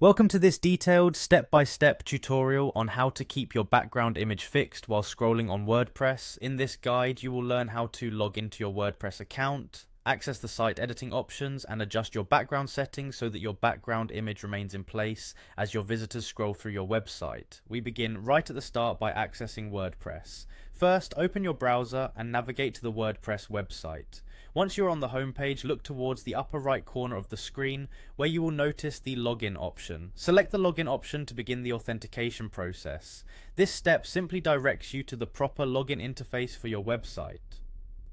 Welcome to this detailed step-by-step tutorial on how to keep your background image fixed while scrolling on WordPress. In this guide, you will learn how to log into your WordPress account, access the site editing options, and adjust your background settings so that your background image remains in place as your visitors scroll through your website. We begin right at the start by accessing WordPress. First, open your browser and navigate to the WordPress website. Once you're on the home page, look towards the upper right corner of the screen where you will notice the login option. Select the login option to begin the authentication process. This step simply directs you to the proper login interface for your website.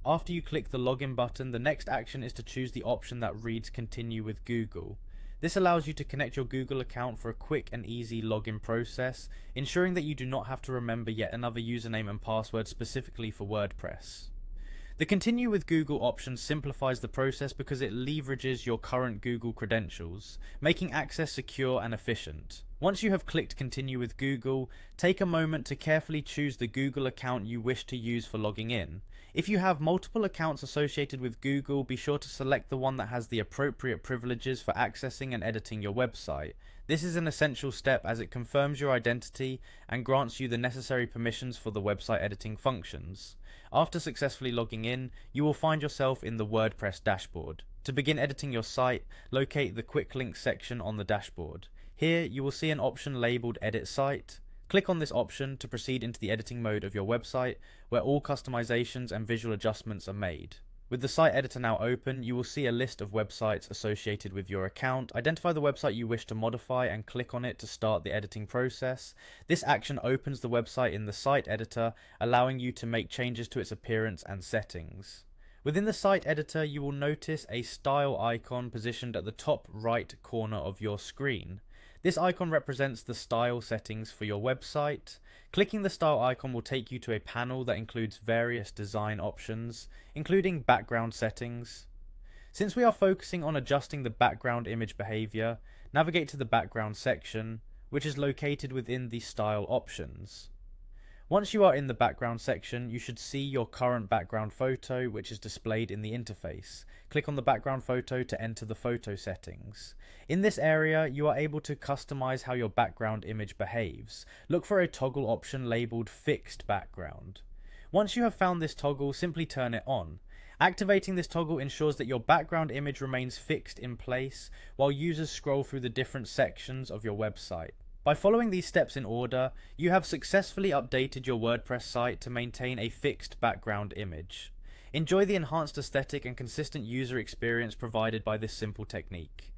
After you click the login button, the next action is to choose the option that reads Continue with Google. This allows you to connect your Google account for a quick and easy login process, ensuring that you do not have to remember yet another username and password specifically for WordPress. The Continue with Google option simplifies the process because it leverages your current Google credentials, making access secure and efficient. Once you have clicked Continue with Google, take a moment to carefully choose the Google account you wish to use for logging in. If you have multiple accounts associated with Google, be sure to select the one that has the appropriate privileges for accessing and editing your website. This is an essential step as it confirms your identity and grants you the necessary permissions for the website editing functions. After successfully logging in, you will find yourself in the WordPress dashboard. To begin editing your site, locate the Quick Links section on the dashboard. Here, you will see an option labeled Edit Site. Click on this option to proceed into the editing mode of your website, where all customizations and visual adjustments are made. With the site editor now open, you will see a list of websites associated with your account. Identify the website you wish to modify and click on it to start the editing process. This action opens the website in the site editor, allowing you to make changes to its appearance and settings. Within the site editor, you will notice a style icon positioned at the top right corner of your screen. This icon represents the style settings for your website. Clicking the style icon will take you to a panel that includes various design options, including background settings. Since we are focusing on adjusting the background image behavior, navigate to the background section, which is located within the style options. Once you are in the background section, you should see your current background photo, which is displayed in the interface. Click on the background photo to enter the photo settings. In this area, you are able to customize how your background image behaves. Look for a toggle option labeled Fixed Background. Once you have found this toggle, simply turn it on. Activating this toggle ensures that your background image remains fixed in place while users scroll through the different sections of your website. By following these steps in order, you have successfully updated your WordPress site to maintain a fixed background image. Enjoy the enhanced aesthetic and consistent user experience provided by this simple technique.